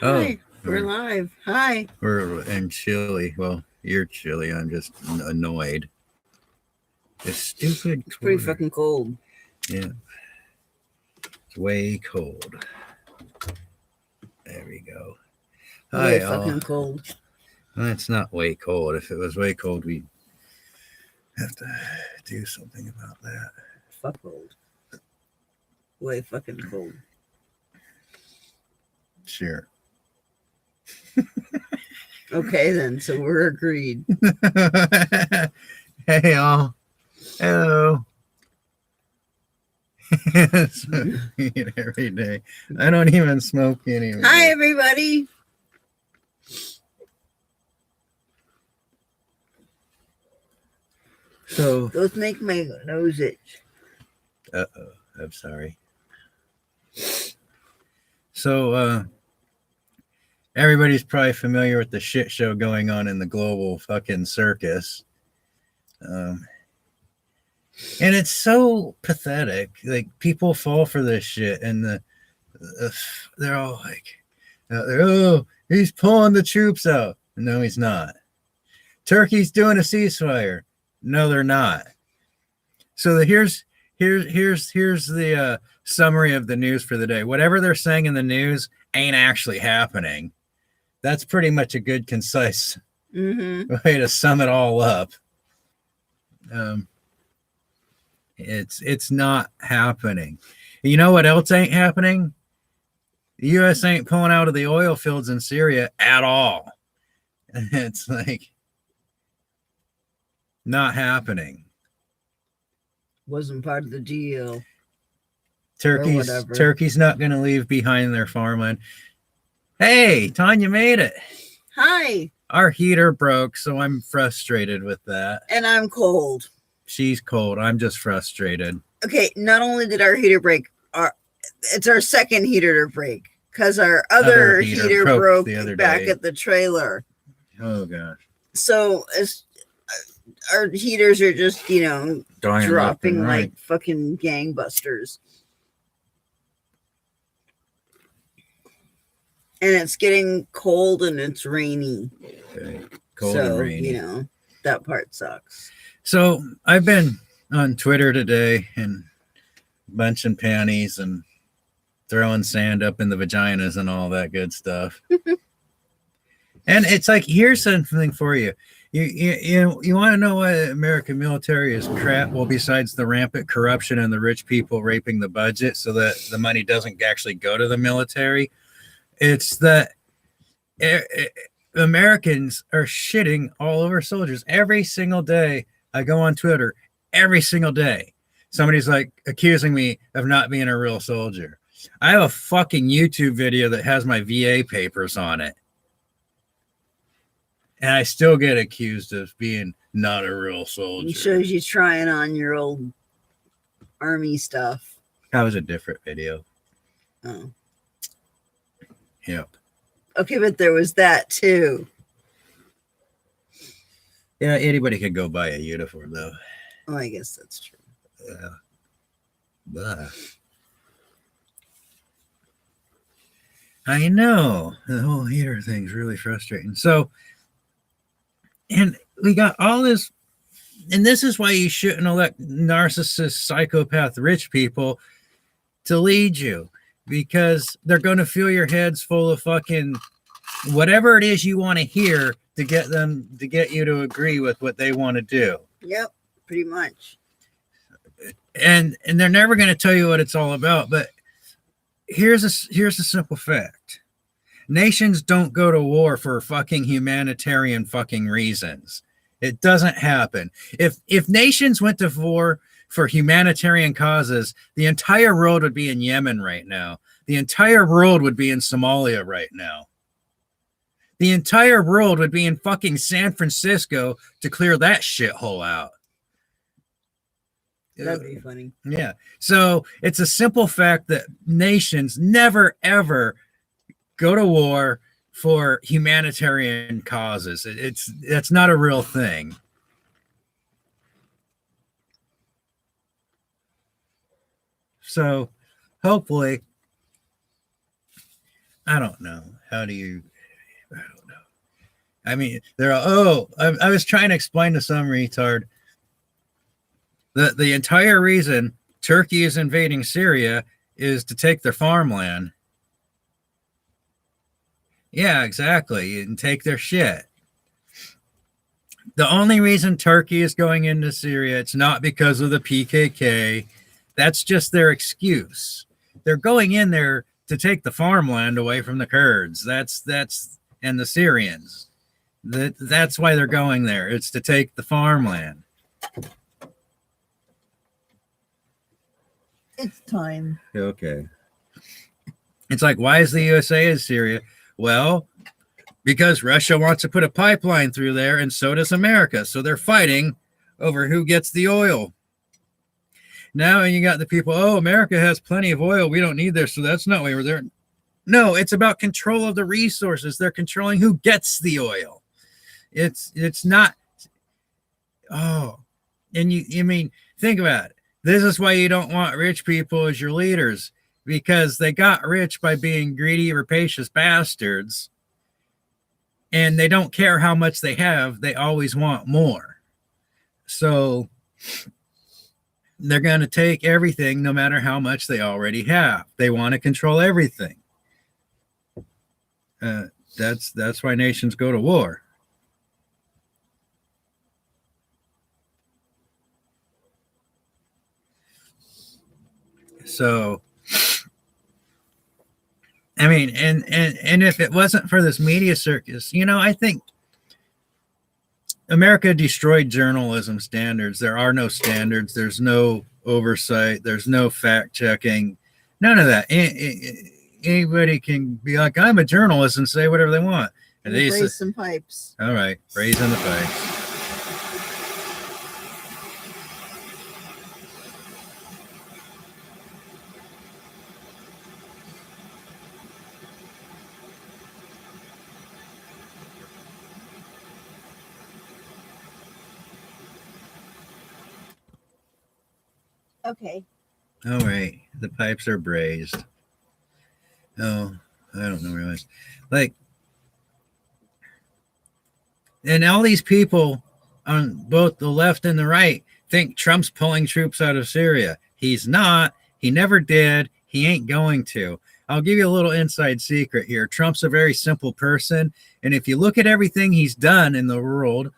Hi, we're we're, live. Hi. we're in Chile. Well, you're chilly. I'm just annoyed. This stupid It's pretty quarter. fucking cold. Yeah, it's way cold. There we go. Way Hi, all. fucking cold. Well, it's not way cold. If it was way cold, we'd have to do something about that. Fuck cold. Way fucking cold. Sure. Okay then, so we're agreed. Hey, all. Hello. Smoke weed every day. I don't even smoke anymore. Hi everybody. So, Those make my nose itch. I'm sorry. So, everybody's probably familiar with the shit show going on in the global fucking circus. And it's so pathetic. Like, people fall for this shit, and they're all like, oh, he's pulling the troops out. No, he's not. Turkey's doing a ceasefire. No, they're not. So here's the summary of the news for the day. Whatever they're saying in the news ain't actually happening. That's pretty much a good, concise way to sum it all up. It's not happening. You know what else ain't happening? The U.S. ain't pulling out of the oil fields in Syria at all. It's like not happening. Wasn't part of the deal. Turkey's not going to leave behind their farmland. Hey, Tanya made it. Hi. Our heater broke, so I'm frustrated with that. And I'm cold. She's cold. I'm just frustrated. Okay, not only did our heater break, it's our second heater to break because our other heater broke the other back day at the trailer. Oh gosh. So our heaters are just, dropping like fucking gangbusters. And it's getting cold and it's rainy. Okay. Cold and rainy. That part sucks. So I've been on Twitter today and bunching panties and throwing sand up in the vaginas and all that good stuff. And it's like, here's something for you. You want to know why the American military is crap? Well, besides the rampant corruption and the rich people raping the budget so that the money doesn't actually go to the military, it's that Americans are shitting all over soldiers every single day. I go on Twitter every single day. Somebody's like accusing me of not being a real soldier. I have a fucking YouTube video that has my VA papers on it. And I still get accused of being not a real soldier. It shows you trying on your old army stuff. That was a different video. Oh. Yep. Okay, but there was that too. Yeah, anybody could go buy a uniform though. Oh, I guess that's true. Yeah. Blah. I know. The whole heater thing's really frustrating. So, and we got all this, and this is why you shouldn't elect narcissist, psychopath, rich people to lead you, because they're going to fill your heads full of fucking whatever it is you want to hear to get you to agree with what they want to do. Yep, pretty much. And they're never going to tell you what it's all about. But here's a simple fact. Nations don't go to war for fucking humanitarian fucking reasons. It doesn't happen. If nations went to war for humanitarian causes, the entire world would be in Yemen right now. The entire world would be in Somalia right now. The entire world would be in fucking San Francisco to clear that shithole out. That'd be funny. Yeah. So it's a simple fact that nations never, ever go to war for humanitarian causes. That's not a real thing. So hopefully I don't know. How do you? I don't know. I mean, I was trying to explain to some retard the entire reason Turkey is invading Syria is to take their farmland. Yeah, exactly, and take their shit. The only reason Turkey is going into Syria, it's not because of the PKK. That's just their excuse. They're going in there to take the farmland away from the Kurds. That's and the Syrians. That's why they're going there. It's to take the farmland. It's time. Okay. It's like, why is the USA in Syria? Well, because Russia wants to put a pipeline through there, and so does America. So they're fighting over who gets the oil. Now you got the people, oh, America has plenty of oil. We don't need this, so that's not why we're there. No, it's about control of the resources. They're controlling who gets the oil. It's not. Oh, and you mean, think about it. This is why you don't want rich people as your leaders, because they got rich by being greedy, rapacious bastards. And they don't care how much they have. They always want more. So they're going to take everything no matter how much they already have. They want to control everything. That's why nations go to war. So, I mean, and if it wasn't for this media circus, I think America destroyed journalism standards. There are no standards. There's no oversight. There's no fact checking. None of that. Anybody can be like, I'm a journalist, and say whatever they want. And they raise some pipes. All right, raising the pipes. Okay. All right, the pipes are braised. Oh, I don't know realize. Like, and all these people on both the left and the right think Trump's pulling troops out of Syria. He's not. He never did. He ain't going to. I'll give you a little inside secret here. Trump's a very simple person. And if you look at everything he's done in the world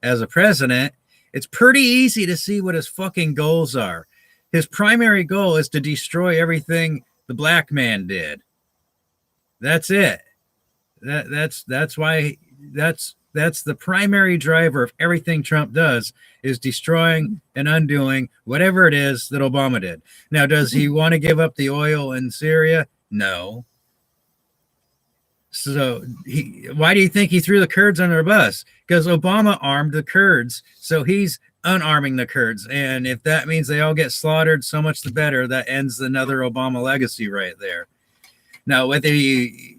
as a president, it's pretty easy to see what his fucking goals are. His primary goal is to destroy everything the black man did. That's it. That's why that's the primary driver of everything Trump does, is destroying and undoing whatever it is that Obama did. Now, does he want to give up the oil in Syria? No. So why do you think he threw the Kurds under a bus? Because Obama armed the Kurds, so he's unarming the Kurds. And if that means they all get slaughtered, so much the better. That ends another Obama legacy right there. Now, whether you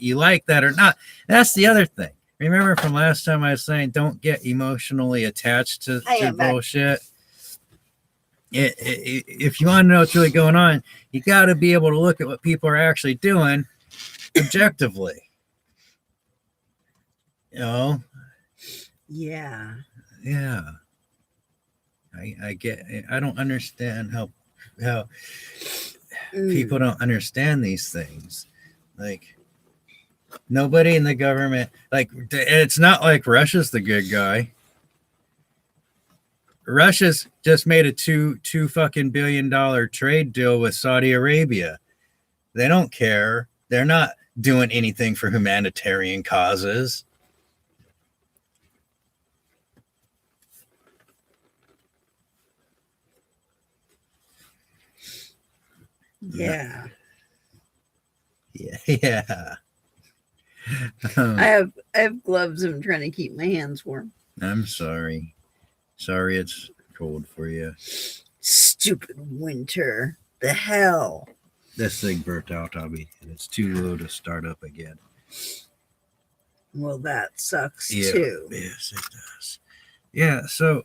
like that or not, that's the other thing. Remember from last time I was saying, don't get emotionally attached to bullshit. If you want to know what's really going on, you got to be able to look at what people are actually doing objectively. Yeah. Yeah. I get. I don't understand how people don't understand these things. Like, nobody in the government, like, it's not like Russia's the good guy. Russia's just made a two fucking $2 billion trade deal with Saudi Arabia. They don't care. They're not doing anything for humanitarian causes. Yeah. Yeah. I have gloves. I'm trying to keep my hands warm. I'm sorry. Sorry it's cold for you. Stupid winter. The hell. This thing burnt out on me, and it's too low to start up again. Well, that sucks too. Yes, it does. Yeah, so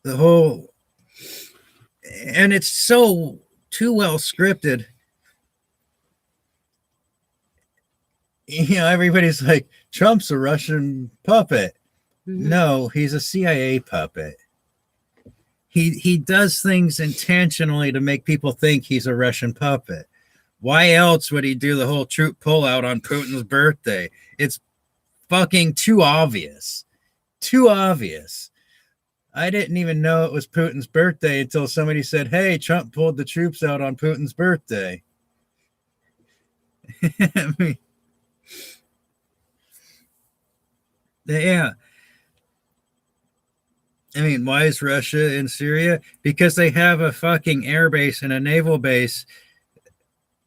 the whole, and it's so too well scripted. everybody's like, Trump's a Russian puppet. Mhm. No, he's a CIA puppet. He does things intentionally to make people think he's a Russian puppet. Why else would he do the whole troop pullout on Putin's birthday? It's fucking too obvious. Too obvious. I didn't even know it was Putin's birthday until somebody said, hey, Trump pulled the troops out on Putin's birthday. I mean, yeah. I mean, why is Russia in Syria? Because they have a fucking air base and a naval base,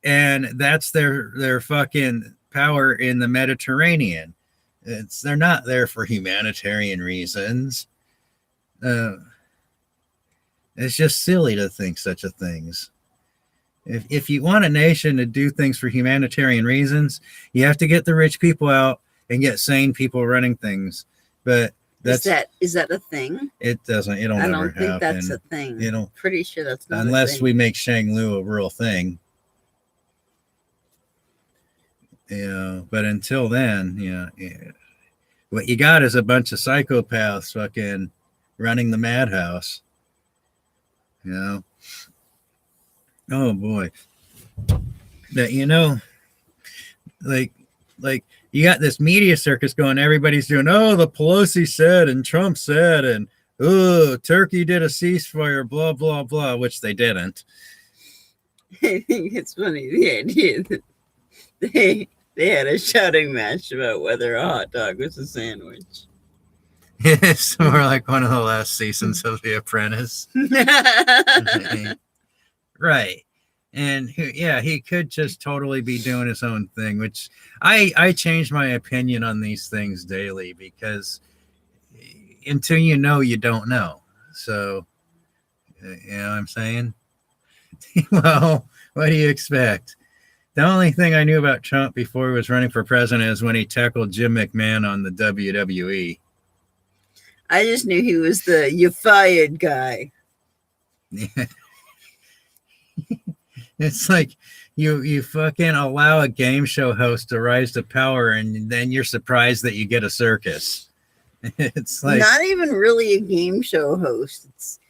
and that's their fucking power in the Mediterranean. They're not there for humanitarian reasons. It's just silly to think such a things. If you want a nation to do things for humanitarian reasons, you have to get the rich people out and get sane people running things. But is that a thing? It'll I never don't think happen. that's a thing. Pretty sure that's not unless a thing. we make Shanglu a real thing. Yeah, but until then, what you got is a bunch of psychopaths fucking running the madhouse. Oh boy. That like you got this media circus going, everybody's doing, oh, the Pelosi said and Trump said, and oh, Turkey did a ceasefire, blah blah blah, which they didn't. I think it's funny the idea that they had a shouting match about whether a hot dog was a sandwich. It's more like one of the last seasons of The Apprentice. Right. And he could just totally be doing his own thing, which I change my opinion on these things daily, because until you don't know. So, you know what I'm saying? Well, what do you expect? The only thing I knew about Trump before he was running for president is when he tackled Jim McMahon on the WWE. I just knew he was the you fired guy. Yeah. It's like you fucking allow a game show host to rise to power, and then you're surprised that you get a circus. It's like not even really a game show host.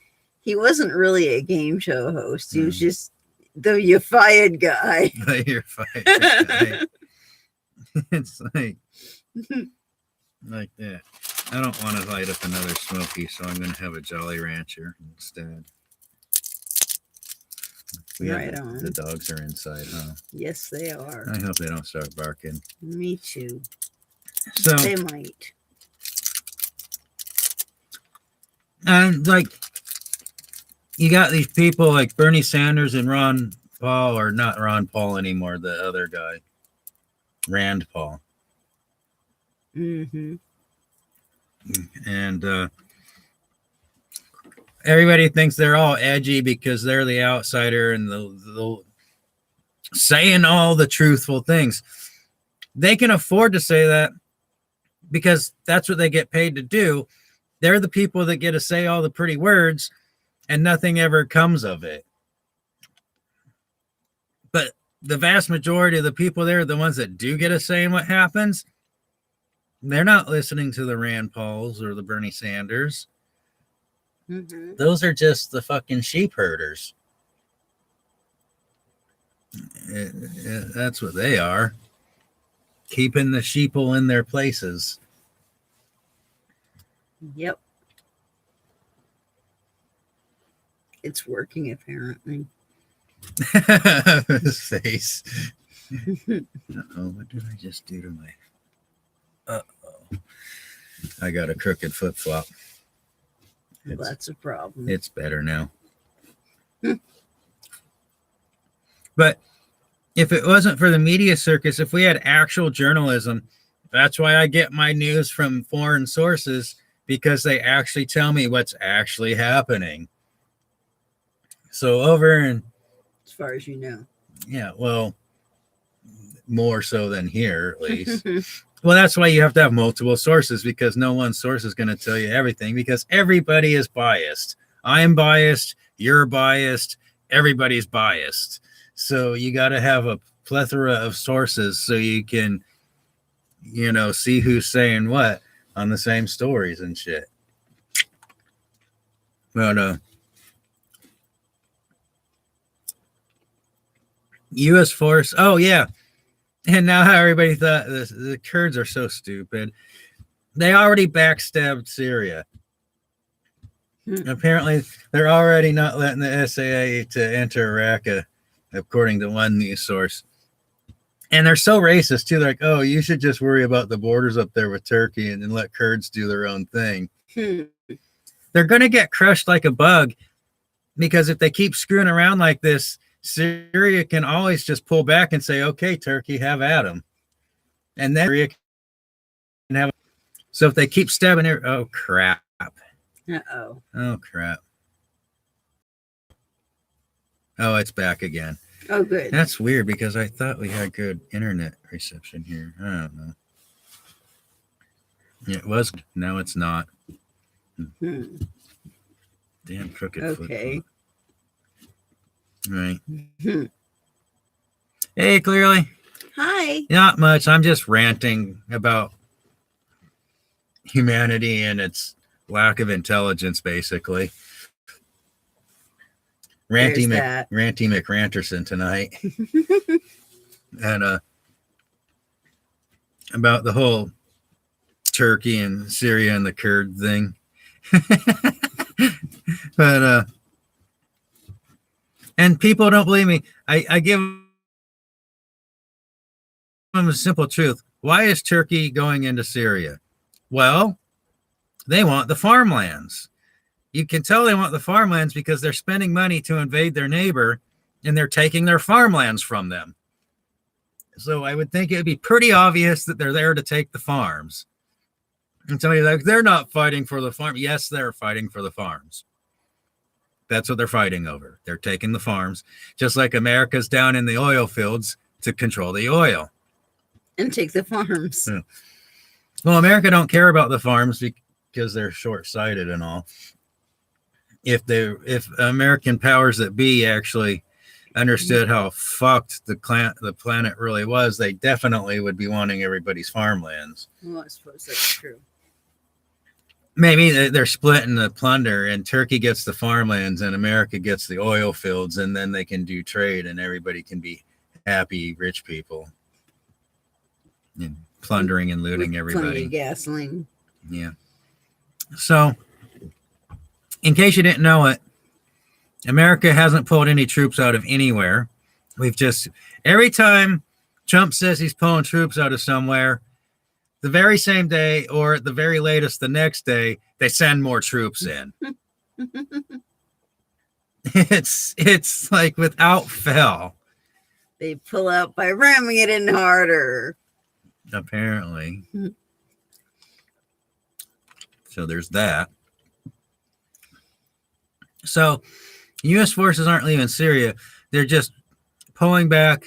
He wasn't really a game show host. He was just the you fired guy. You're fired guy. It's like that. I don't want to light up another Smoky, so I'm going to have a Jolly Rancher instead. The dogs are inside, huh? Yes, they are. I hope they don't start barking. Me too. So they might. And you got these people like Bernie Sanders and Ron Paul, or not Ron Paul anymore, the other guy, Rand Paul. Mm-hmm. And everybody thinks they're all edgy because they're the outsider and the saying all the truthful things. They can afford to say that because that's what they get paid to do. They're the people that get to say all the pretty words and nothing ever comes of it. But the vast majority of the people there, the ones that do get a say in what happens, they're not listening to the Rand Pauls or the Bernie Sanders. Mm-hmm. Those are just the fucking sheep herders. That's what they are. Keeping the sheeple in their places. Yep. It's working, apparently. His face. Uh-oh, what did I just do to my... Uh-oh. I got a crooked flip-flop. That's a problem. It's better now. But if it wasn't for the media circus, if we had actual journalism, that's why I get my news from foreign sources, because they actually tell me what's actually happening. So over in... As far as you know. Yeah, well, more so than here, at least. Well, that's why you have to have multiple sources, because no one source is going to tell you everything, because everybody is biased. I'm biased. You're biased. Everybody's biased. So you got to have a plethora of sources so you can see who's saying what on the same stories and shit. But U.S. force. Oh yeah, and now how everybody thought the Kurds are so stupid. They already backstabbed Syria. Apparently, they're already not letting the SAA to enter Raqqa, according to one news source. And they're so racist too. They're like, oh, you should just worry about the borders up there with Turkey and then let Kurds do their own thing. They're going to get crushed like a bug because if they keep screwing around like this, Syria can always just pull back and say, okay, Turkey, have at them. And then Syria can have. So if they keep stabbing her, oh, crap. Uh-oh. Oh, crap. Oh, it's back again. Oh, good. That's weird because I thought we had good internet reception here. I don't know. It was. Now it's not. Damn crooked Okay. foot. Right. Hey, Clearly. Hi. Not much. I'm just ranting about humanity and its lack of intelligence, basically. Ranty McRanterson tonight. And about the whole Turkey and Syria and the Kurd thing. But and people don't believe me. I give them a simple truth. Why is Turkey going into Syria? Well, they want the farmlands. You can tell they want the farmlands because they're spending money to invade their neighbor and they're taking their farmlands from them. So I would think it would be pretty obvious that they're there to take the farms. And somebody's like, they're not fighting for the farm. Yes, they're fighting for the farms. That's what they're fighting over. They're taking the farms, just like America's down in the oil fields to control the oil. And take the farms. Yeah. Well, America don't care about the farms because they're short-sighted and all. If American powers that be actually understood how fucked the planet really was, they definitely would be wanting everybody's farmlands. Well, I suppose that's true. Maybe they're splitting the plunder and Turkey gets the farmlands and America gets the oil fields, and then they can do trade and everybody can be happy rich people. And plundering and looting everybody. Plenty of gasoline. Yeah. So, in case you didn't know it, America hasn't pulled any troops out of anywhere. We've just, every time Trump says he's pulling troops out of somewhere, the very same day or at the very latest the next day, they send more troops in. It's like without fail. They pull out by ramming it in harder. Apparently. So there's that. So U.S. forces aren't leaving Syria. They're just pulling back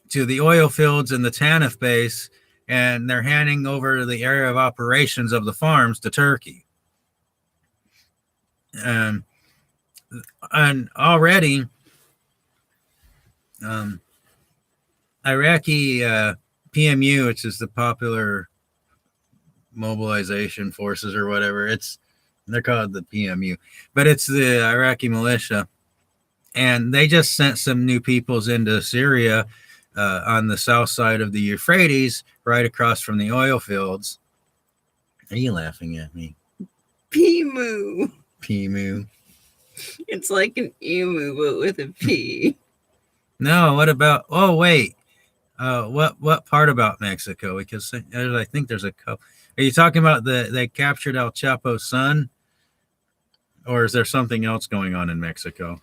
to the oil fields and the Tanif base, and they're handing over the area of operations of the farms to Turkey. And already, Iraqi PMU, which is the Popular Mobilization Forces or whatever, they're called the PMU, but it's the Iraqi militia, and they just sent some new peoples into Syria on the south side of the Euphrates, right across from the oil fields. Are you laughing at me? P-moo. PMU. It's like an emu, but with a P. No, what about? Oh wait, what part about Mexico? Because I think there's a couple. Are you talking about they captured El Chapo's son? Or is there something else going on in Mexico?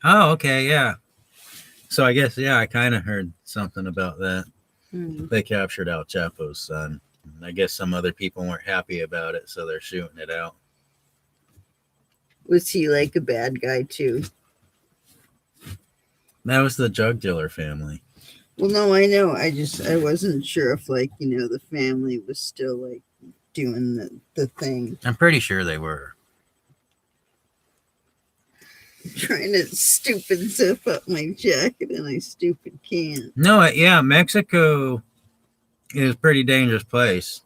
Oh, okay, yeah. So I guess, yeah, I kind of heard something about that. They captured El Chapo's son. I guess some other people weren't happy about it, so they're shooting it out. Was he like a bad guy too? That was the drug dealer family. Well, no, I know. I wasn't sure if, like, the family was still, like, doing the thing. I'm pretty sure they were. trying to stupid zip up my jacket and I stupid can't. No, yeah, Mexico is a pretty dangerous place.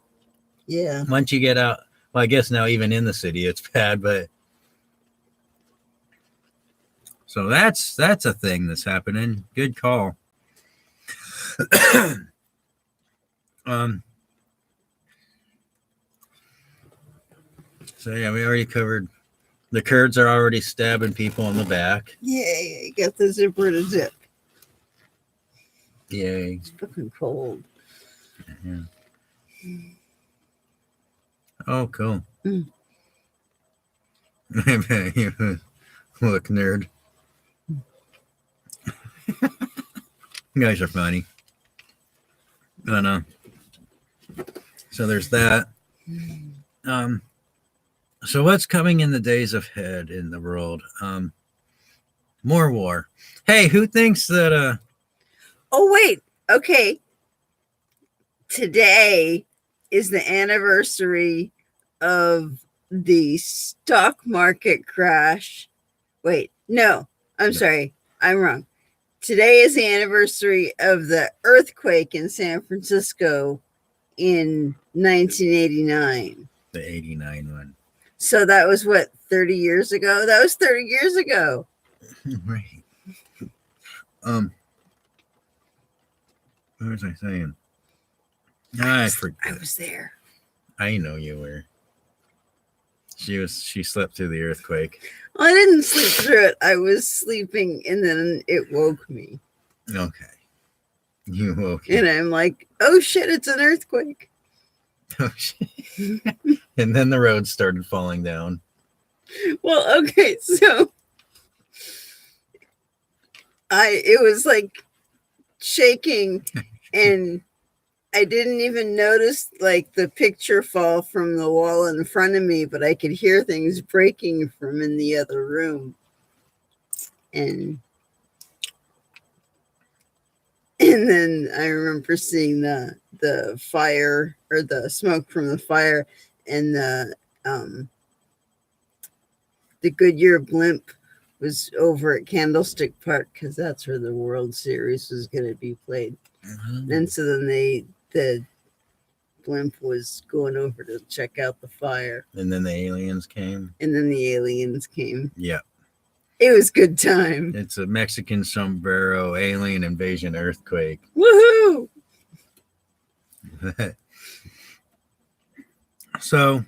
Yeah. Once you get out, well, I guess now even in the city it's bad, but so that's a thing that's happening. Good call. So yeah, we already covered the Kurds are already stabbing people in the back. Yay, I got the zipper to zip. Yay. It's fucking cold. Yeah. Oh, cool. Mm. Look, nerd. You guys are funny. I know. So there's that. So what's coming in the days ahead in the world? More war. Hey, who thinks that Oh, wait. Okay. Today is the anniversary of the stock market crash. Wait, no, I'm sorry. I'm wrong. Today is the anniversary of the earthquake in San Francisco in 1989. the 89 one? So that was what, 30 years ago? That was 30 years ago. Right. What was I saying? I forget. I was there. I know you were. She slept through the earthquake. Well, I didn't sleep through it. I was sleeping and then it woke me. Okay. You woke And I'm like, oh shit, it's an earthquake. Oh, shit. And then the road started falling down. Well, okay, so it was like shaking and I didn't even notice like the picture fall from the wall in front of me, but I could hear things breaking from in the other room. And then I remember seeing the fire or the smoke from the fire and the Goodyear blimp was over at Candlestick Park because that's where the World Series was going to be played. And so then the blimp was going over to check out the fire. And then the aliens came. And then the aliens came. Yeah. It was good time. It's a Mexican sombrero alien invasion earthquake. Woohoo! So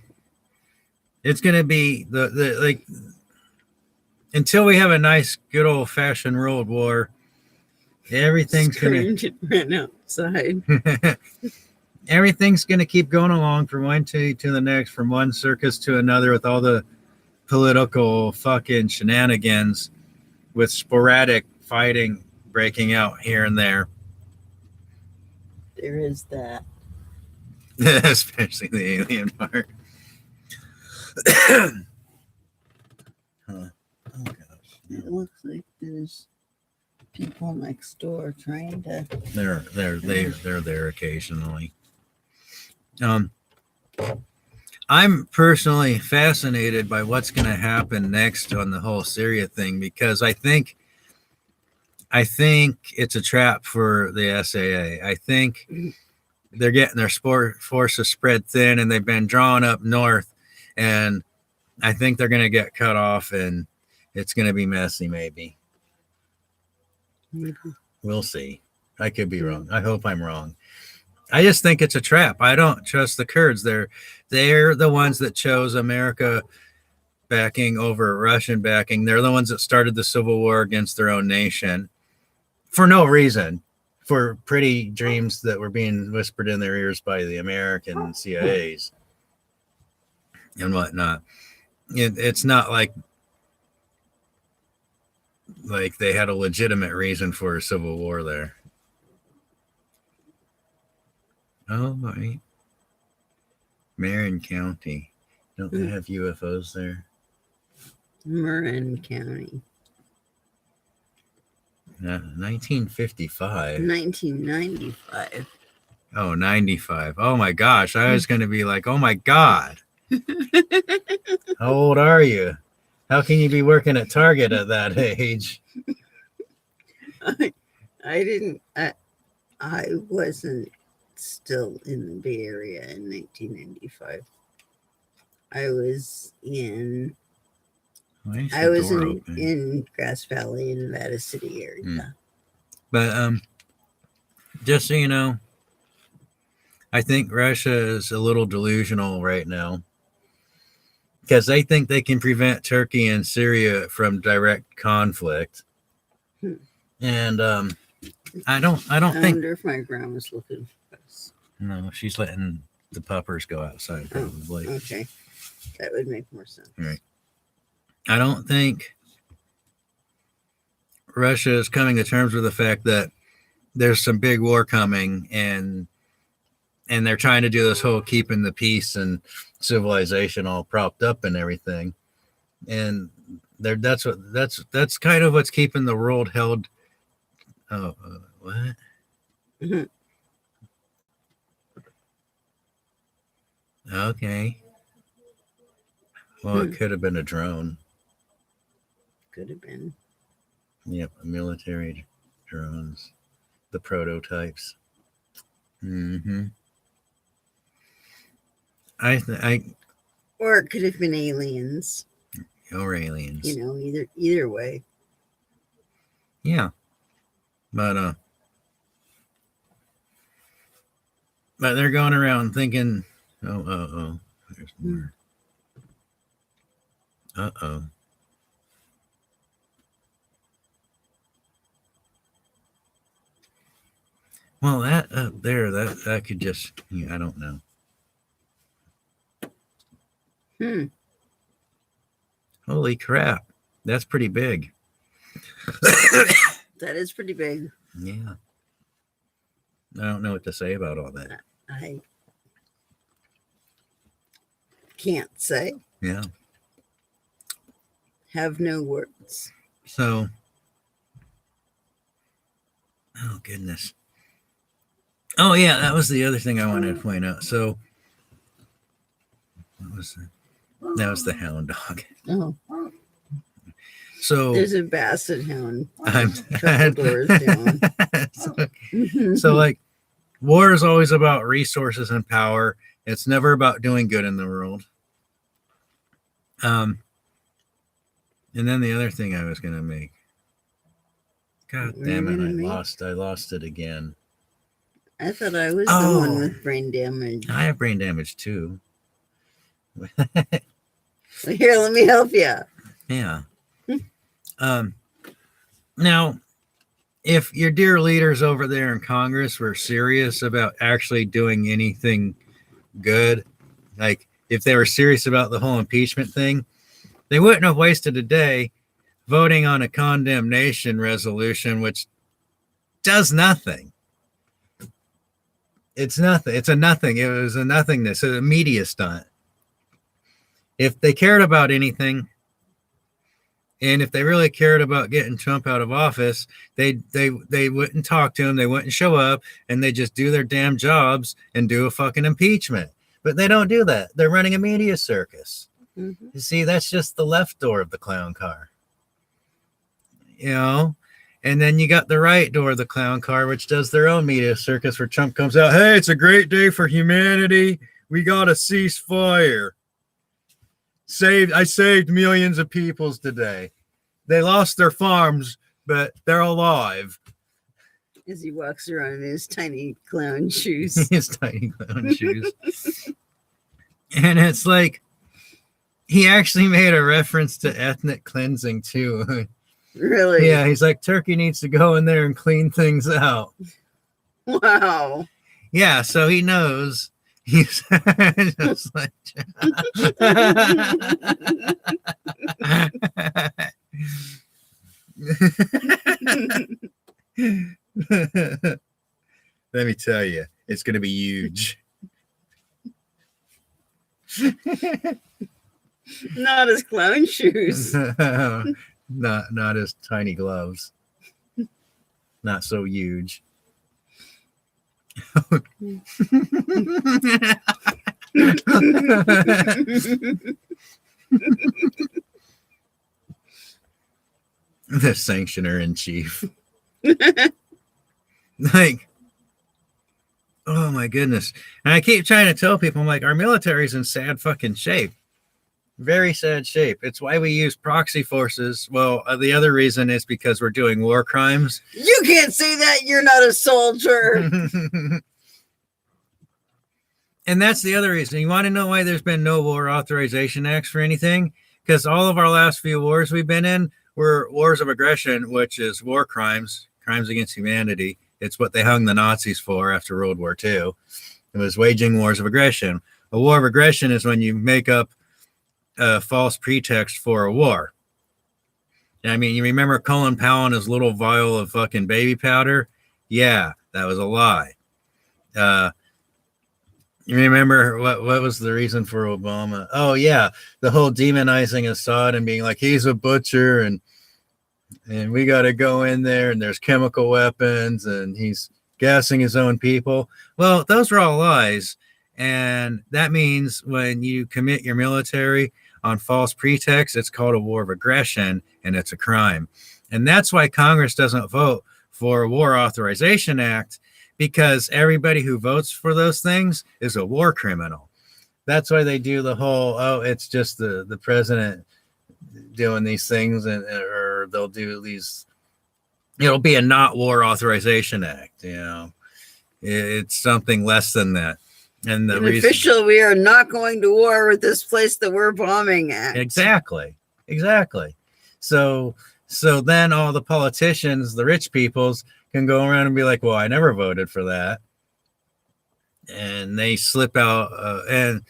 it's going to be the like until we have a nice good old fashioned world war, everything's going to ran outside. Everything's going to keep going along from one to the next, from one circus to another, with all the political fucking shenanigans, with sporadic fighting breaking out here and there. There is that. Especially the alien part. Oh gosh. It looks like there's people next door trying to. They're there occasionally. I'm personally fascinated by what's going to happen next on the whole Syria thing, because I think it's a trap for the SAA. I think they're getting their forces spread thin, and they've been drawn up north, and I think they're going to get cut off, and it's going to be messy. Maybe we'll see. I could be wrong. I hope I'm wrong. I just think it's a trap. I don't trust the Kurds. They're the ones that chose America backing over Russian backing. They're the ones that started the civil war against their own nation for no reason, for pretty dreams that were being whispered in their ears by the American CIAs and whatnot. It's not like they had a legitimate reason for a civil war there. Oh, right. Marin County. Don't they have UFOs there? Marin County. 1955. 1995. Oh, 95. Oh my gosh. I was going to be like, oh my God. How old are you? How can you be working at Target at that age? I didn't. I wasn't still in the Bay Area in 1995. I was in. Why is I the was door in, open? in Grass Valley, in Nevada City area. But just so you know, I think Russia is a little delusional right now because they think they can prevent Turkey and Syria from direct conflict. Hmm. And I don't I think wonder if my grandma's looking for us. no, she's letting the puppers go outside Oh, probably. okay, that would make more sense. Right. I don't think Russia is coming to terms with the fact that there's some big war coming and they're trying to do this whole keeping the peace and civilization all propped up and everything. And that's kind of what's keeping the world held. Oh, what? Mhm. Okay. Well, it could have been a drone. Could have been. Yep, military drones, the prototypes. Mm-hmm. Or it could have been aliens. Or aliens. You know, either way. Yeah, but they're going around thinking, oh, there's more. Uh-oh. Well, that up there, that could just, I don't know. Holy crap. That's pretty big. That is pretty big. Yeah. I don't know what to say about all that. I can't say. Yeah. Have no words. So, oh, goodness. Oh, yeah, that was the other thing I wanted to point out. So, what was that? That was the hound dog. Oh, So, there's a basset hound. I'm Couple doors down. so like war is always about resources and power. It's never about doing good in the world. And then the other thing I was gonna make. God damn it, I lost it again. I thought I was the one with brain damage. I have brain damage too. Here, let me help you. Yeah. Now, if your dear leaders over there in Congress were serious about actually doing anything good, like if they were serious about the whole impeachment thing, they wouldn't have wasted a day voting on a condemnation resolution, which does nothing. It's nothing. It's a nothing. It was a nothingness, a media stunt. If they cared about anything, and if they really cared about getting Trump out of office, they wouldn't talk to him, they wouldn't show up, and they just do their damn jobs and do a fucking impeachment. But they don't do that. They're running a media circus. Mm-hmm. You see, that's just the left door of the clown car. You know? And then you got the right door of the clown car, which does their own media circus where Trump comes out, hey, it's a great day for humanity. We got to cease fire. I saved millions of peoples today. They lost their farms, but they're alive. As he walks around in his tiny clown shoes. His tiny clown shoes. And it's like, he actually made a reference to ethnic cleansing too. Really? Yeah, he's like, Turkey needs to go in there and clean things out. Wow. Yeah, so he knows. He's just like, let me tell you, it's going to be huge. Not his clown shoes. Not his tiny gloves. Not so huge. the sanctioner in chief. Like, oh my goodness. And I keep trying to tell people, I'm like, our military's in sad fucking shape. Very sad shape. It's why we use proxy forces. Well, the other reason is because we're doing war crimes. You can't say that. You're not a soldier. And that's the other reason. You want to know why there's been no war authorization acts for anything? Because all of our last few wars we've been in were wars of aggression, which is war crimes, crimes against humanity. It's what they hung the Nazis for after World War II. It was waging wars of aggression. A war of aggression is when you make up a false pretext for a war. I mean, you remember Colin Powell and his little vial of fucking baby powder? Yeah, that was a lie. You remember what was the reason for Obama? Oh yeah, the whole demonizing Assad and being like he's a butcher and we got to go in there and there's chemical weapons and he's gassing his own people. Well, those are all lies, and that means when you commit your military on false pretext, it's called a war of aggression and it's a crime. And that's why Congress doesn't vote for a War Authorization Act, because everybody who votes for those things is a war criminal. That's why they do the whole, oh, it's just the president doing these things, or they'll do these, it'll be a not War Authorization Act, you know. It's something less than that. And the reason, official, we are not going to war with this place that we're bombing at. Exactly. So then all the politicians, the rich peoples, can go around and be like, well, I never voted for that. And they slip out and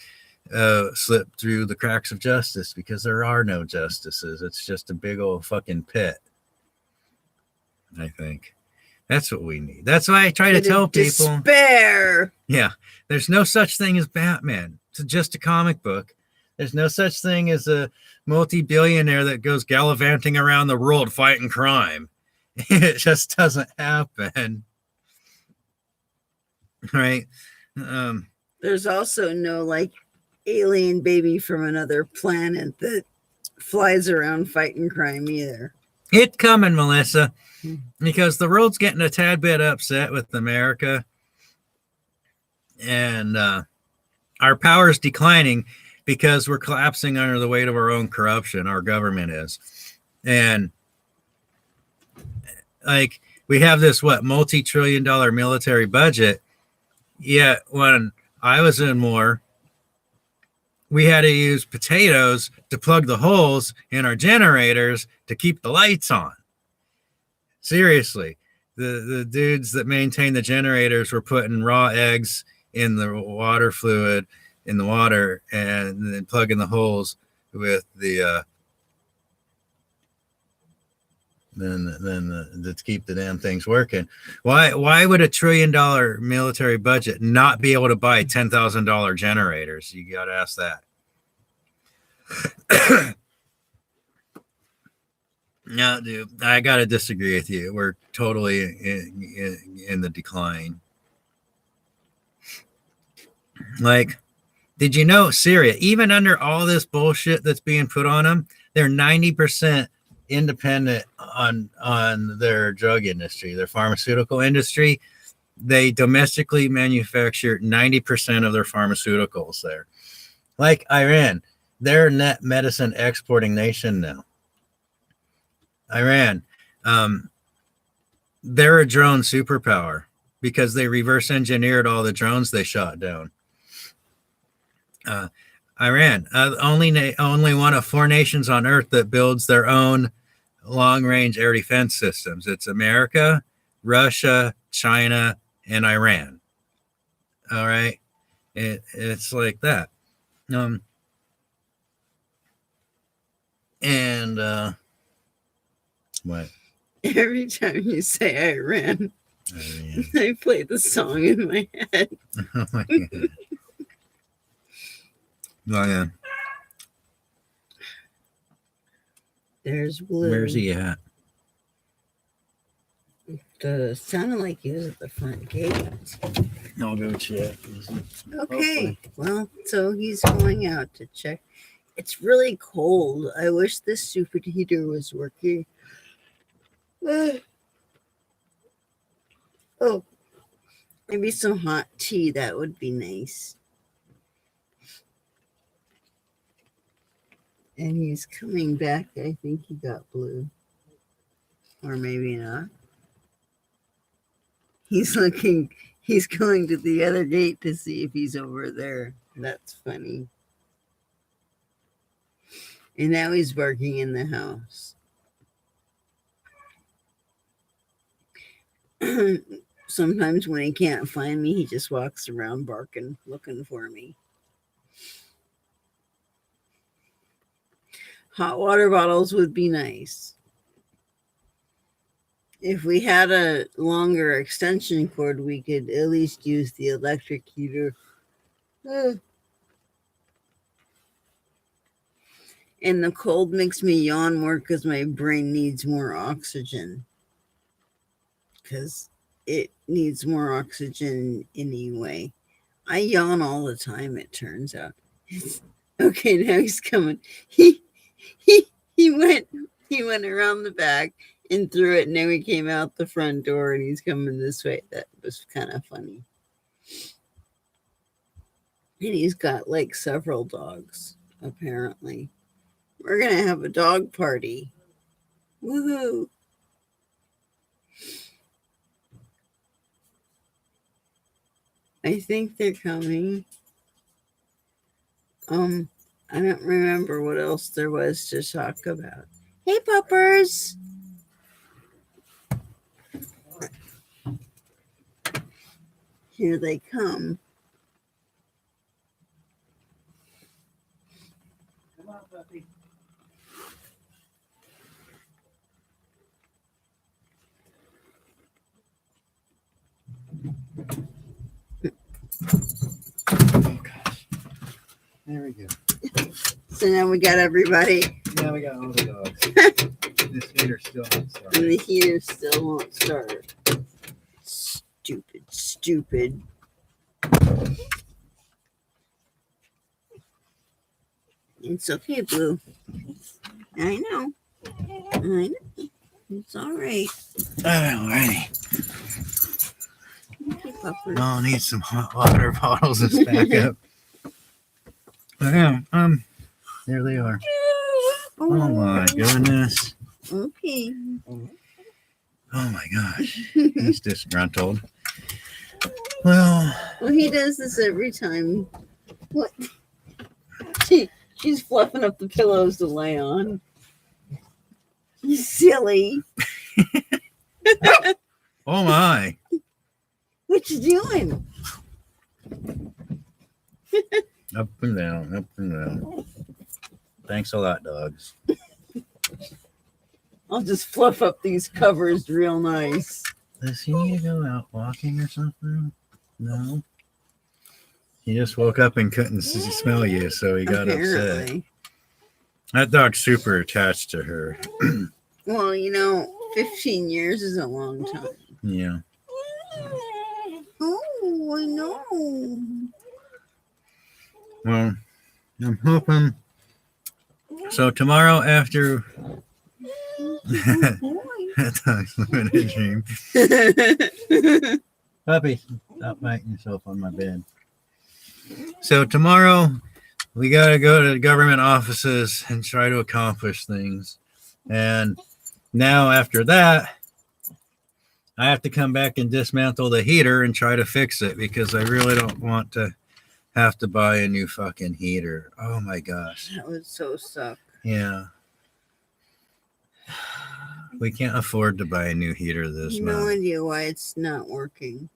slip through the cracks of justice, because there are no justices. It's just a big old fucking pit. I think that's what we need. That's why I try to tell people. Despair. Yeah. There's no such thing as Batman. It's just a comic book. There's no such thing as a multi-billionaire that goes gallivanting around the world fighting crime. It just doesn't happen. Right? There's also no like alien baby from another planet that flies around fighting crime either. It's coming, Melissa, because the world's getting a tad bit upset with America, and our power is declining because we're collapsing under the weight of our own corruption. Our government is. And like, we have this multi-trillion-dollar military budget, yet when I was in war, we had to use potatoes to plug the holes in our generators to keep the lights on. Seriously, the dudes that maintain the generators were putting raw eggs in the water fluid in the water and then plugging the holes with the to keep the damn things working. Why would $1 trillion military budget not be able to buy $10,000 generators? You got to ask that. No, dude, I got to disagree with you. We're totally in the decline. Like, did you know Syria, even under all this bullshit that's being put on them, they're 90% independent on their drug industry, their pharmaceutical industry. They domestically manufacture 90% of their pharmaceuticals there. Like Iran, they're a net medicine exporting nation now. Iran, they're a drone superpower because they reverse engineered all the drones they shot down. Iran, only one of 4 nations on earth that builds their own long-range air defense systems. It's America, Russia, China, and Iran. All right, it's like that. And what? Every time you say Iran, I play the song in my head. Oh my God. Oh, yeah. There's Blue. Where's he at? Sounded like he was at the front gate. I'll go check. Okay. Hopefully. Well, so he's going out to check. It's really cold. I wish this stupid heater was working. Oh, maybe some hot tea. That would be nice. And he's coming back. I think he got blue. Or maybe not. He's looking, he's going to the other gate to see if he's over there. That's funny. And now he's barking in the house. Sometimes when he can't find me, he just walks around barking, looking for me. Hot water bottles would be nice. If we had a longer extension cord, we could at least use the electric heater. And the cold makes me yawn more because my brain needs more oxygen. Because it needs more oxygen anyway. I yawn all the time, it turns out. Okay, now he's coming. He went around the back and through it, and now he came out the front door and he's coming this way. That was kind of funny. And he's got like several dogs, apparently. We're gonna have a dog party. Woohoo! I think they're coming. I don't remember what else there was to talk about. Hey, puppers! Here they come. Come on, puppy. Oh gosh. There we go. So now we got everybody. Now we got all the dogs. This heater still won't start. And the heater still won't start. Stupid. It's okay, Blue. I know. It's all right. Alrighty. Okay, puppers. I'll need some hot water bottles to stack up. But yeah, there they are. Oh my goodness. Okay. Oh my gosh. He's disgruntled. Well, He does this every time. What? She's fluffing up the pillows to lay on. You silly. oh my. What you doing? Up and down, up and down. Thanks a lot, dogs. I'll just fluff up these covers real nice. Does he need to go out walking or something? No. He just woke up and couldn't smell you, so he got upset. Apparently. That dog's super attached to her. Well, 15 years is a long time. Yeah. Oh, I know. Well, I'm hoping. So tomorrow after that dog's living a dream. Puppy, stop biting yourself on my bed. So tomorrow we gotta go to the government offices and try to accomplish things. And now after that, I have to come back and dismantle the heater and try to fix it because I really don't want to have to buy a new fucking heater. Oh my gosh. That would so suck. Yeah. We can't afford to buy a new heater this No month. idea why it's not working.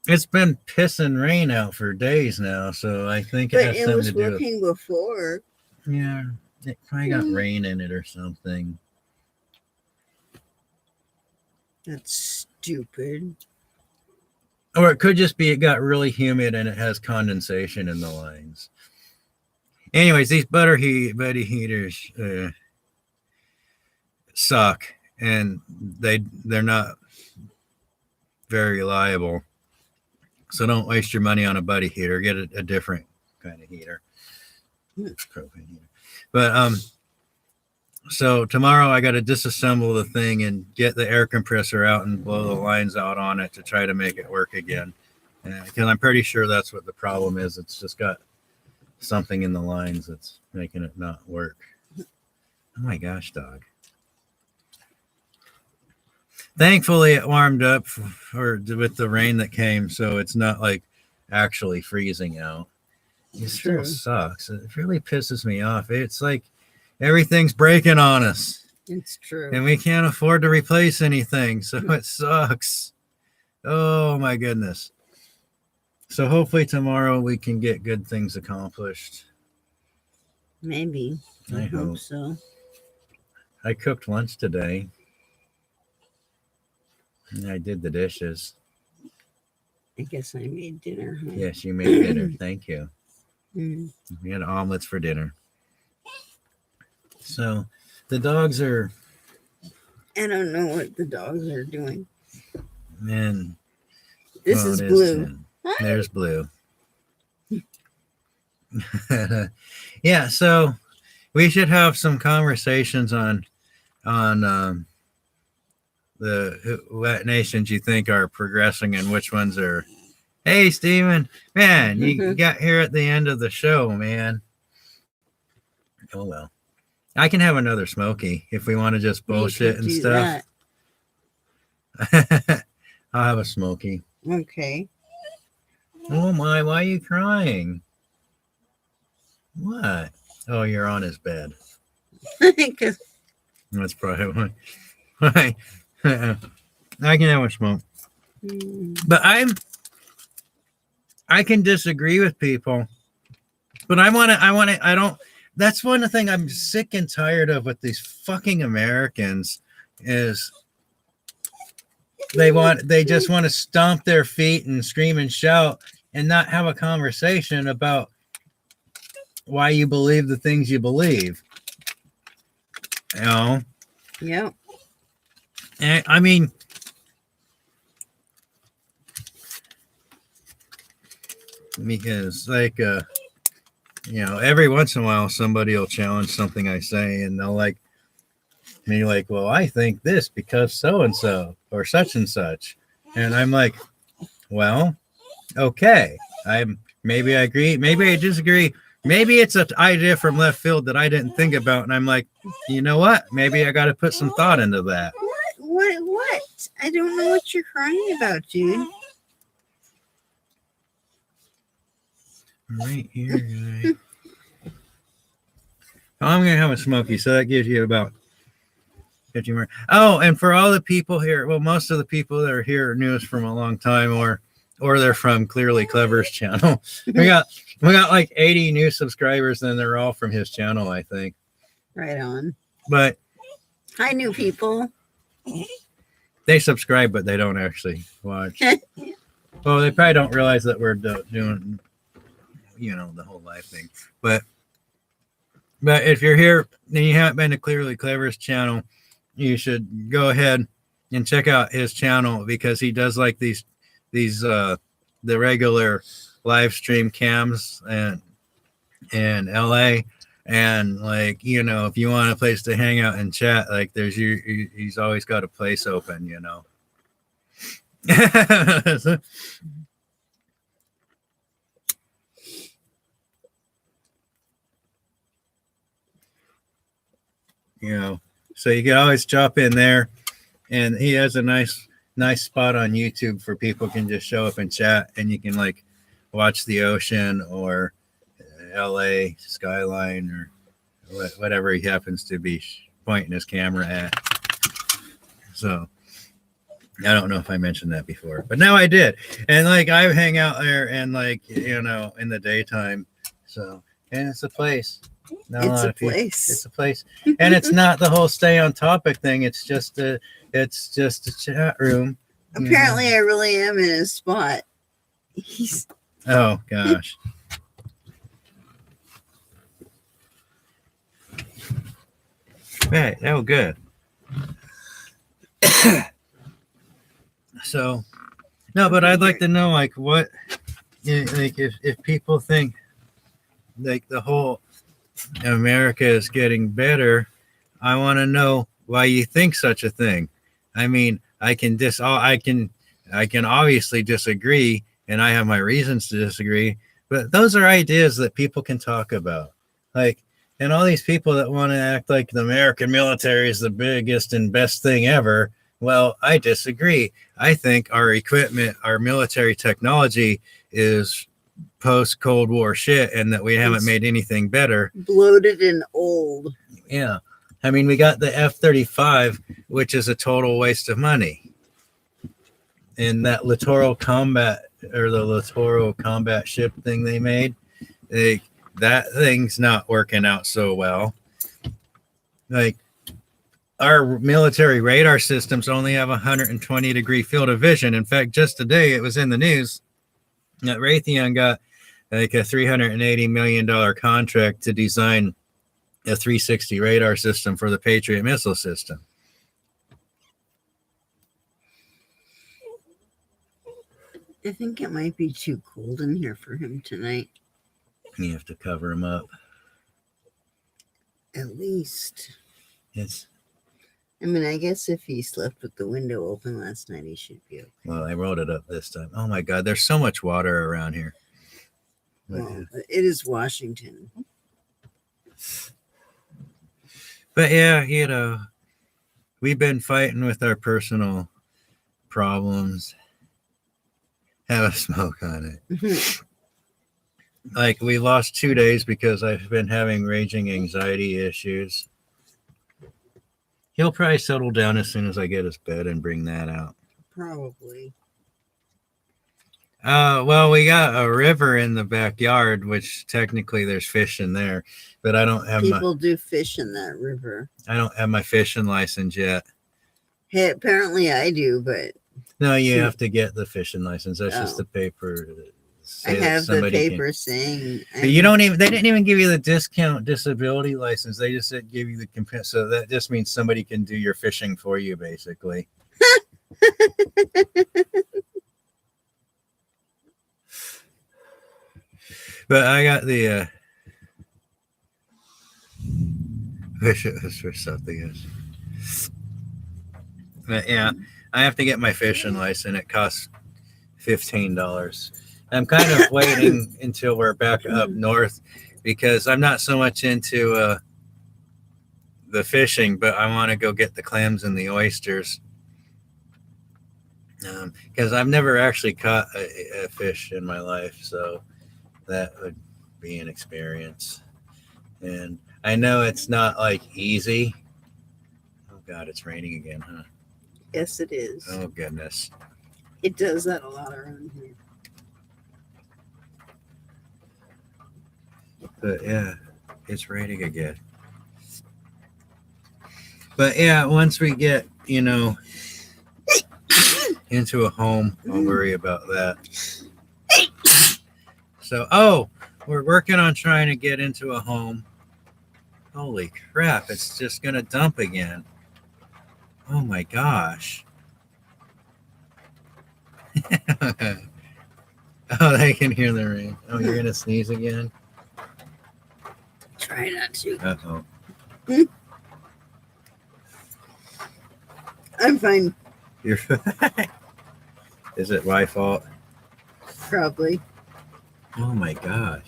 It's been pissing rain out for days now, so I think it But has it something was to do with working before. Yeah, it probably got rain in it or something. That's stupid. Or it could just be it got really humid and it has condensation in the lines. Anyways, these buddy heaters suck, and they're not very reliable. So don't waste your money on a buddy heater. Get a different kind of heater. Propane heater. But So tomorrow I got to disassemble the thing and get the air compressor out and blow the lines out on it to try to make it work again. Because I'm pretty sure that's what the problem is. It's just got something in the lines that's making it not work. Oh my gosh, dog. Thankfully, it warmed up with the rain that came, so it's not like actually freezing out. It still True. sucks. It really pisses me off. It's like everything's breaking on us, It's true. and we can't afford to replace anything, so it sucks. Oh my goodness. So hopefully tomorrow we can get good things accomplished. Maybe. I hope. hope so. I cooked lunch today. And I did the dishes. I guess I made dinner. Huh? Yes, you made dinner. Thank you. Mm. We had omelets for dinner. So the dogs are, I don't know what the dogs are doing. and This well, is it Blue. Hi. There's Blue. Yeah, so we should have some conversations on what nations you think are progressing and which ones are. Hey, Steven, man, you got here at the end of the show, man. Oh well, I can have another smoky if we want to just bullshit and stuff. I'll have a smoky. Okay. Oh my, why are you crying? What? Oh, you're on his bed. Because That's probably why. I can have a smoke. But I can disagree with people. But I don't, that's one thing I'm sick and tired of with these fucking Americans is they just want to stomp their feet and scream and shout and not have a conversation about why you believe the things you believe. You know? yeah. And, I mean, because like every once in a while somebody will challenge something I say and they'll like me like, well, I think this because so and so or such and such, and I'm like, well, okay, maybe I agree, maybe I disagree, maybe it's an idea from left field that I didn't think about, and I'm like, you know what, maybe I got to put some thought into that. What? I don't know what you're crying about, dude. Right here, guy. I'm gonna have a smoky, so that gives you about 50 more. Oh, and for all the people here, well, most of the people that are here are new us from a long time, or they're from Clearly Clever's channel. we got like 80 new subscribers, and they're all from his channel, I think. Right on. But hi, new people. They subscribe, but they don't actually watch. Well, they probably don't realize that we're doing, the whole live thing. But if you're here and you haven't been to Clearly Clever's channel, you should go ahead and check out his channel because he does like these the regular live stream cams and in LA, and like if you want a place to hang out and chat, like he's always got a place open, So you can always drop in there, and he has a nice spot on YouTube for people can just show up and chat, and you can like watch the ocean or LA skyline or whatever he happens to be pointing his camera at. So I don't know if I mentioned that before, but now I did. And like I hang out there and like in the daytime. So and it's a place. It's a place. It's a place, and it's not the whole stay on topic thing. It's just a chat room. Apparently, I really am in his spot. He's. Oh gosh. Right. Oh, good. So, no, but I'd like to know, like, what, like, if people think, like, the whole America is getting better, I want to know why you think such a thing. I mean, I can obviously disagree, and I have my reasons to disagree, but those are ideas that people can talk about. Like, and all these people that want to act like the American military is the biggest and best thing ever. Well, I disagree. I think our equipment, our military technology is post Cold War shit, and that we haven't made anything better. Bloated and old. Yeah. I mean, we got the F-35, which is a total waste of money. And that Littoral Combat, or the Littoral Combat ship thing they made, that thing's not working out so well. Like, our military radar systems only have 120-degree field of vision. In fact, just today it was in the news that Raytheon got like a $380 million contract to design a 360 radar system for the Patriot missile system. I think it might be too cold in here for him tonight. You have to cover him up. At least. It's I mean, I guess if he slept with the window open last night, he should be okay. well, I rolled it up this time. Oh my God, there's so much water around here. Well, it is Washington. But yeah, you know, we've been fighting with our personal problems. Have a smoke on it. Like, we lost 2 days because I've been having raging anxiety issues. He'll probably settle down as soon as I get his bed and bring that out. Probably. Well, we got a river in the backyard, which technically there's fish in there, but I don't have People do fish in that river. I don't have my fishing license yet. Hey, apparently I do, but No, you have to get the fishing license. That's just the paper. I have the paper saying. But you don't even. They didn't even give you the discount disability license. They just said give you the comp. So that just means somebody can do your fishing for you, basically. But I got the. Wish it was for something else. But yeah, I have to get my fishing license. It costs $15. I'm kind of waiting until we're back up north because I'm not so much into the fishing, but I want to go get the clams and the oysters because I've never actually caught a fish in my life, so that would be an experience. And I know it's not like easy. Oh God, it's raining again, huh? Yes, it is. Oh goodness. It does that a lot around here. But yeah, it's raining again. But yeah, once we get, you know, into a home, I'll worry about that. So, we're working on trying to get into a home. Holy crap, it's just going to dump again. Oh my gosh. Oh, they can hear the rain. Oh, you're going to sneeze again? Try not to. Uh-oh. I'm fine. You're Is it my fault? Probably. Oh my gosh.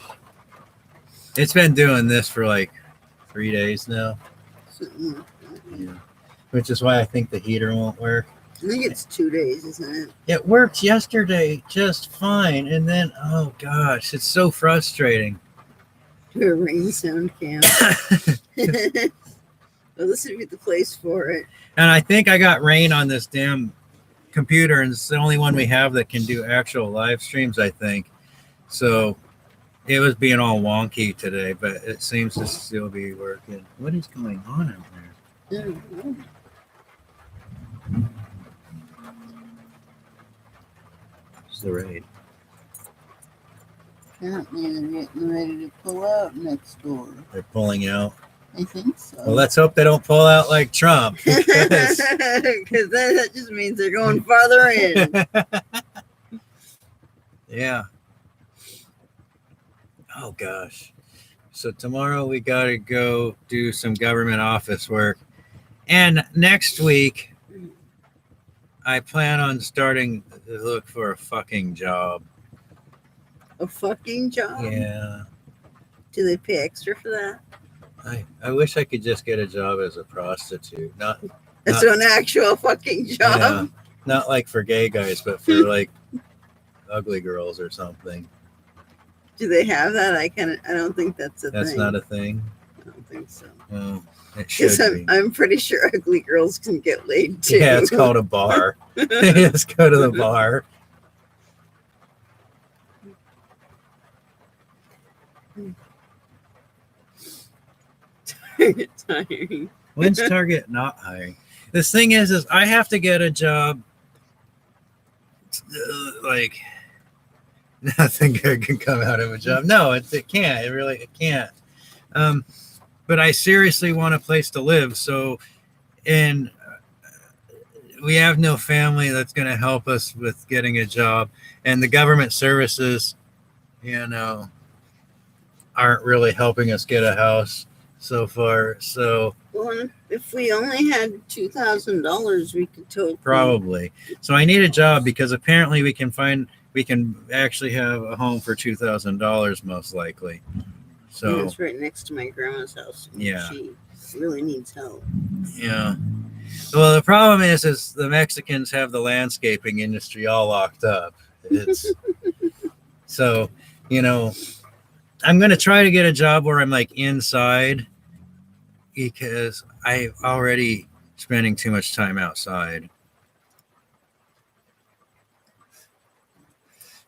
It's been doing this for like 3 days now. Yeah. Which is why I think the heater won't work. I think it's 2 days, isn't it? It worked yesterday just fine. And then, oh gosh, it's so frustrating. Do a rain sound cam. Well, this would be the place for it. And I think I got rain on this damn computer, and it's the only one we have that can do actual live streams, I think. So it was being all wonky today, but it seems to still be working. What is going on out there? It's the raid. Apparently they're getting ready to pull out next door. They're pulling out. I think so. Well, let's hope they don't pull out like Trump. Because that just means they're going farther in. Yeah. Oh gosh. So tomorrow we gotta go do some government office work. And next week, I plan on starting to look for a fucking job. A fucking job? Yeah. Do they pay extra for that? I wish I could just get a job as a prostitute. Not It's an actual fucking job. yeah, not like for gay guys, but for like ugly girls or something. Do they have that? I don't think that's a thing. That's not a thing. I don't think so. Oh, it should Because be. I'm pretty sure ugly girls can get laid too. Yeah, it's called a bar. Let's go to the bar. Tiring. When's Target not hiring? This thing is I have to get a job. Like nothing good can come out of a job. No, it can't. It can't. But I seriously want a place to live. So, and we have no family that's going to help us with getting a job, and the government services, aren't really helping us get a house so far. So Well, if we only had $2,000, we could totally. probably. So I need a job because apparently we can actually have a home for $2,000 most likely. So it's right next to my grandma's house. Yeah. She really needs help. yeah. Well, the problem is the Mexicans have the landscaping industry all locked up. It's so, I'm going to try to get a job where I'm like inside because I'm already spending too much time outside.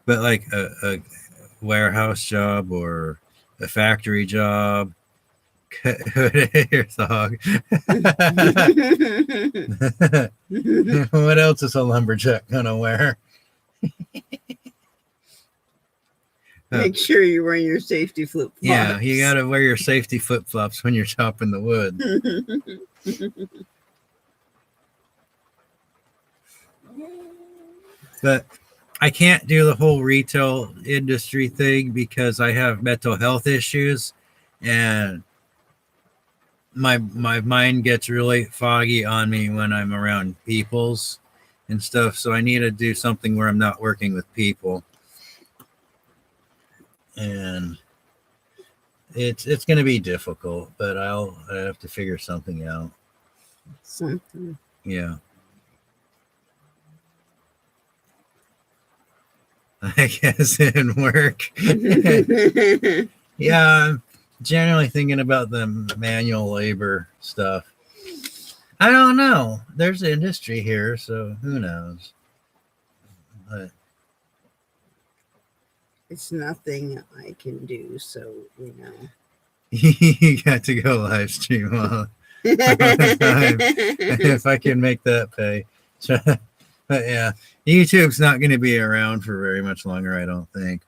But like a warehouse job or a factory job. Your dog. What else is a lumberjack gonna wear? Make sure you're wearing your safety flip flops. Yeah, you gotta wear your safety flip flops when you're chopping the wood. But I can't do the whole retail industry thing because I have mental health issues and my mind gets really foggy on me when I'm around peoples and stuff. So I need to do something where I'm not working with people. And it's going to be difficult, but I have to figure something out. Something. Yeah. I guess in work. Yeah, I'm generally thinking about the manual labor stuff. I don't know. There's industry here, so who knows? But It's nothing I can do, so you got to go live stream all the time if I can make that pay. But yeah, YouTube's not going to be around for very much longer, I don't think.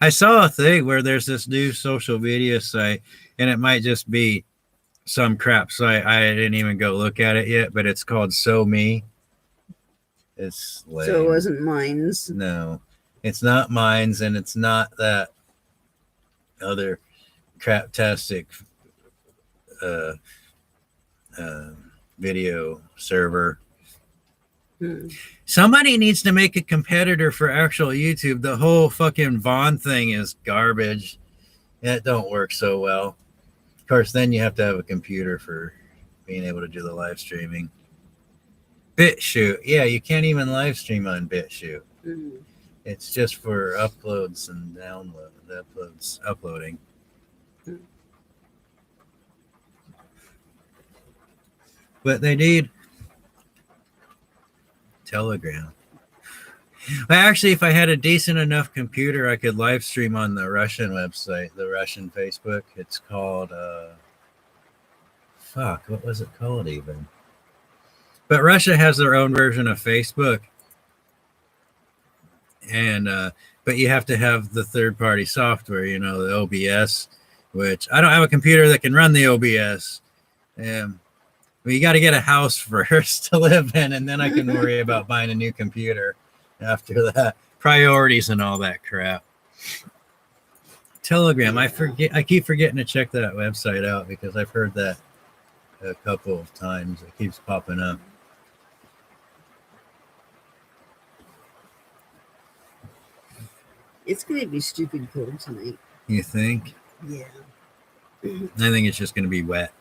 I saw a thing where there's this new social media site, and it might just be some crap site. I didn't even go look at it yet, but it's called SoMe. It's lame. So it wasn't Mines. No, it's not Mines, and it's not that other craptastic video server. Somebody needs to make a competitor for actual YouTube. The whole fucking Vaughn thing is garbage. It don't work so well. Of course, then you have to have a computer for being able to do the live streaming. BitChute. Yeah, you can't even live stream on BitChute. It's just for uploads and uploading. But they need Telegram. Well, actually, if I had a decent enough computer, I could live stream on the Russian website, the Russian Facebook. It's called, what was it called even? But Russia has their own version of Facebook. And, but you have to have the third-party software, the OBS, which I don't have a computer that can run the OBS. But you got to get a house first to live in, and then I can worry about buying a new computer after that. Priorities and all that crap. Telegram. I keep forgetting to check that website out because I've heard that a couple of times. It keeps popping up. It's gonna be stupid cold tonight. You think? Yeah. I think it's just going to be wet.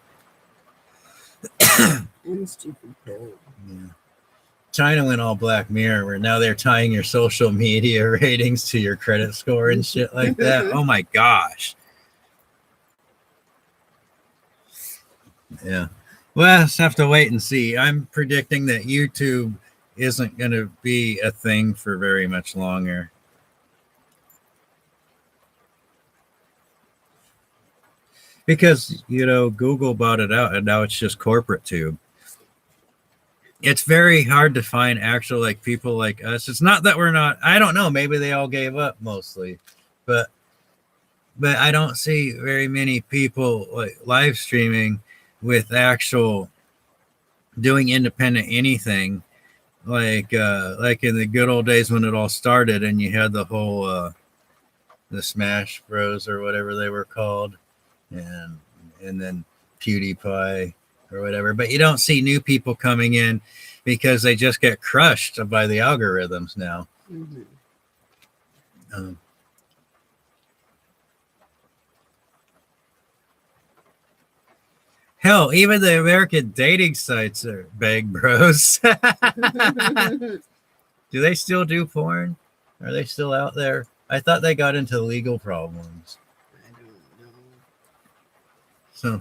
And stupid cold. Yeah. China went all Black Mirror, where now they're tying your social media ratings to your credit score and shit like that. Oh my gosh. Yeah. Well, just have to wait and see. I'm predicting that YouTube isn't going to be a thing for very much longer. Because, Google bought it out and now it's just corporate tube. It's very hard to find actual like people like us. It's not that we're not, I don't know, maybe they all gave up mostly. But I don't see very many people like live streaming with actual doing independent anything like in the good old days when it all started and you had the whole the Smash Bros or whatever they were called and then PewDiePie or whatever, but you don't see new people coming in because they just get crushed by the algorithms now. Mm-hmm. Hell, even the American dating sites are Bang Bros. Do they still do porn? Are they still out there? I thought they got into legal problems. I don't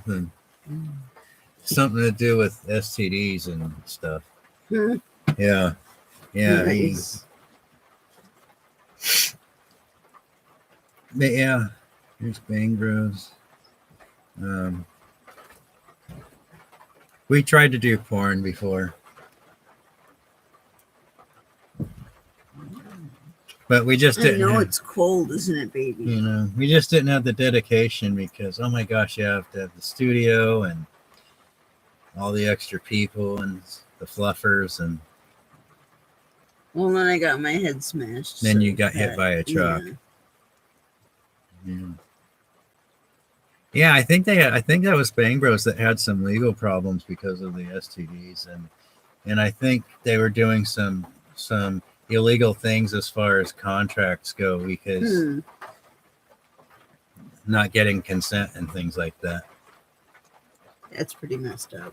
know. Something to do with STDs and stuff. Yeah. Nice. Yeah. Here's Bang Bros. We tried to do porn before. But we just didn't. I know it's cold, isn't it, baby? We just didn't have the dedication because, oh my gosh, you have to have the studio and all the extra people and the fluffers and. Well, then I got my head smashed. Then you got hit by a truck. Yeah, I think that was Bang Bros that had some legal problems because of the STDs and I think they were doing some illegal things as far as contracts go because not getting consent and things like that. That's pretty messed up.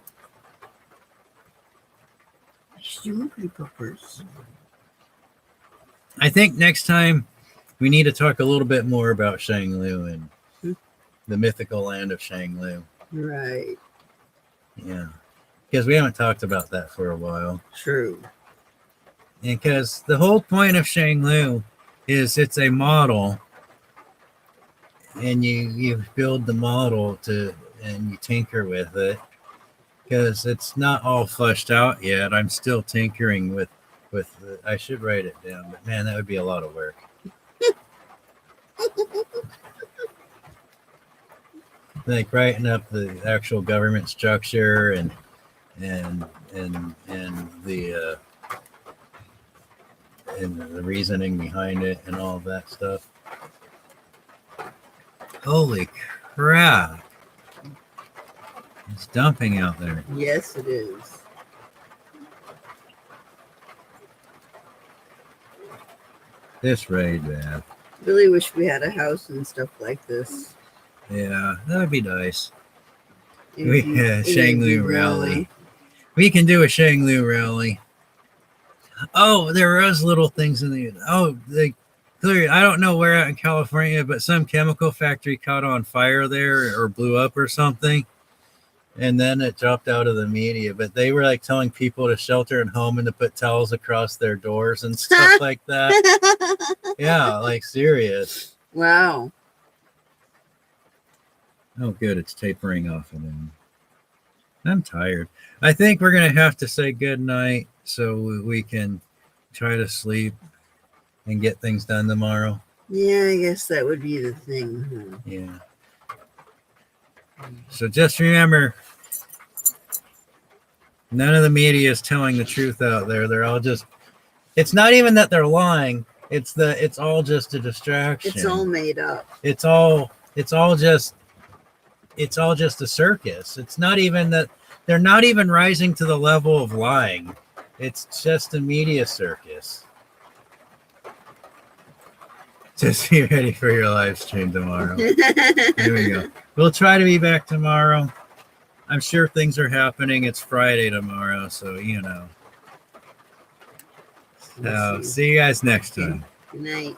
Human papers. I think next time we need to talk a little bit more about Shanglu and the mythical land of Shanglu. Right. Yeah. Because we haven't talked about that for a while. True. And because the whole point of Shanglu is it's a model and you build the model and you tinker with it because it's not all fleshed out yet. I'm still tinkering with I should write it down, but man, that would be a lot of work. Like writing up the actual government structure and the reasoning behind it and all of that stuff. Holy crap. It's dumping out there. Yes, it is. This raid, man. Really wish we had a house and stuff like this. Yeah, that would be nice. Shanglu Shanglu rally. We can do a Shanglu rally. Oh, there was little things in clearly, I don't know where out in California, but some chemical factory caught on fire there or blew up or something. And then it dropped out of the media, but they were like telling people to shelter at home and to put towels across their doors and stuff like that. Yeah, like serious. Wow. Oh, good. It's tapering off again. I'm tired. I think we're going to have to say good night so we can try to sleep and get things done tomorrow. Yeah, I guess that would be the thing. Huh? Yeah. So just remember, none of the media is telling the truth out there. They're all just, it's not even that they're lying. It's all just a distraction. It's all made up. It's all just a circus. It's not even that they're not even rising to the level of lying. It's just a media circus. Just be ready for your live stream tomorrow. Here we go. We'll try to be back tomorrow. I'm sure things are happening. It's Friday tomorrow, so you know. So see you guys next time. Good night.